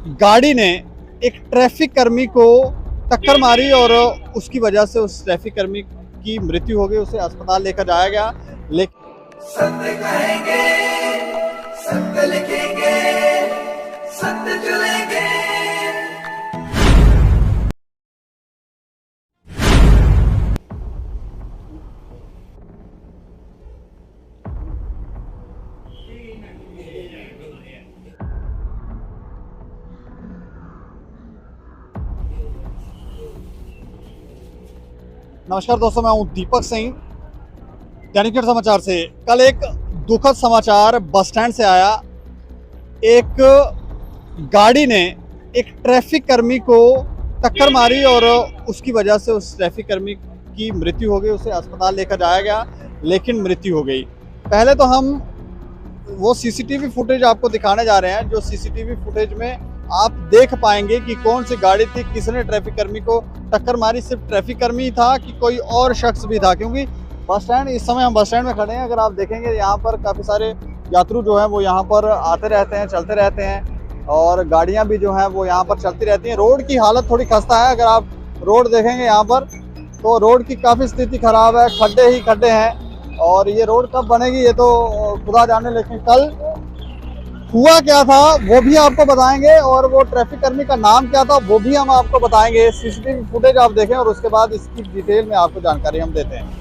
गाड़ी ने एक ट्रैफिक कर्मी को टक्कर मारी और उसकी वजह से उस ट्रैफिक कर्मी की मृत्यु हो गई। उसे अस्पताल लेकर जाया गया, लेकिन सत्य कहेंगे, सत्य लिखेंगे, सत्य चलेंगे। नमस्कार दोस्तों, मैं हूं दीपक सिंह, दैनिक सवेरा समाचार से। कल एक दुखद समाचार बस स्टैंड से आया। एक गाड़ी ने एक ट्रैफिक कर्मी को टक्कर मारी और उसकी वजह से उस ट्रैफिक कर्मी की मृत्यु हो गई। उसे अस्पताल लेकर जाया गया, लेकिन मृत्यु हो गई। पहले तो हम वो सीसीटीवी फुटेज आपको दिखाने जा रहे हैं, जो सीसीटीवी फुटेज में आप देख पाएंगे कि कौन सी गाड़ी थी, किसने ट्रैफिक कर्मी को टक्कर मारी। सिर्फ ट्रैफिक कर्मी ही था कि कोई और शख्स भी था, क्योंकि बस स्टैंड, इस समय हम बस स्टैंड में खड़े हैं। अगर आप देखेंगे यहाँ पर काफ़ी सारे यात्रु जो हैं वो यहाँ पर आते रहते हैं, चलते रहते हैं, और गाड़ियाँ भी जो हैं वो यहाँ पर चलती रहती हैं। रोड की हालत थोड़ी खस्ता है। अगर आप रोड देखेंगे यहाँ पर, तो रोड की काफ़ी स्थिति खराब है, खड्डे ही खड्डे हैं। और ये रोड कब बनेगी ये तो खुदा जाने, लेकिन कल हुआ क्या था वो भी आपको बताएंगे, और वो ट्रैफिक कर्मी का नाम क्या था वो भी हम आपको बताएंगे। सीसीटीवी फुटेज आप देखें और उसके बाद इसकी डिटेल में आपको जानकारी हम देते हैं।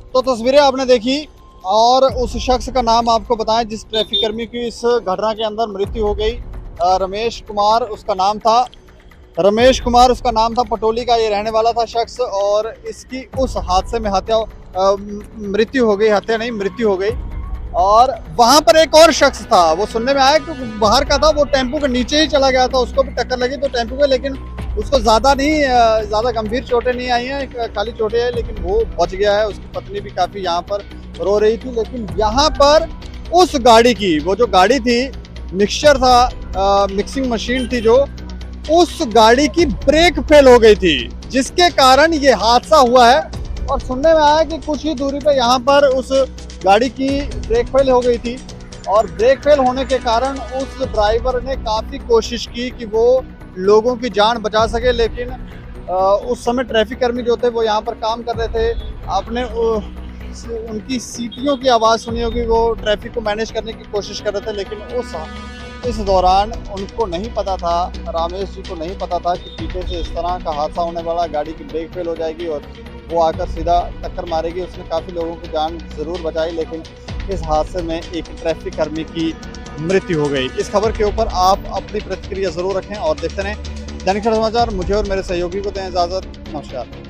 तो तस्वीरें आपने देखी, और उस शख्स का नाम आपको बताएं जिस ट्रैफिक कर्मी की इस घटना के अंदर मृत्यु हो गई। रमेश कुमार उसका नाम था, रमेश कुमार उसका नाम था। पटोली का ये रहने वाला था शख्स, और इसकी उस हादसे में मृत्यु हो गई। हत्या नहीं, मृत्यु हो गई। और वहाँ पर एक और शख्स था, वो सुनने में आया कि बाहर का था, वो टेम्पो के नीचे ही चला गया था। उसको भी टक्कर लगी तो टेम्पो में, लेकिन उसको ज़्यादा गंभीर चोटें नहीं आई हैं, खाली चोटें हैं, लेकिन वो बच गया है। उसकी पत्नी भी काफ़ी यहाँ पर रो रही थी। लेकिन यहाँ पर उस गाड़ी की, वो जो गाड़ी थी, मिक्सचर था, मिक्सिंग मशीन थी, जो उस गाड़ी की ब्रेक फेल हो गई थी, जिसके कारण ये हादसा हुआ है। और सुनने में आया कि कुछ ही दूरी पे यहाँ पर उस गाड़ी की ब्रेक फेल हो गई थी, और ब्रेक फेल होने के कारण उस ड्राइवर ने काफ़ी कोशिश की कि वो लोगों की जान बचा सके। लेकिन उस समय ट्रैफिक कर्मी जो थे वो यहाँ पर काम कर रहे थे। आपने उनकी सीटियों की आवाज़ सुनी होगी, वो ट्रैफिक को मैनेज करने की कोशिश कर रहे थे। लेकिन इस दौरान उनको नहीं पता था, रामेश जी को नहीं पता था कि पीछे से इस तरह का हादसा होने वाला, गाड़ी की ब्रेक फेल हो जाएगी और वो आकर सीधा टक्कर मारेगी। उसने काफ़ी लोगों की जान ज़रूर बचाई, लेकिन इस हादसे में एक ट्रैफिक कर्मी की मृत्यु हो गई। इस खबर के ऊपर आप अपनी प्रतिक्रिया ज़रूर रखें और देखते रहें दैनिक सवेरा समाचार। मुझे और मेरे सहयोगी को दें इजाज़त। नमस्कार।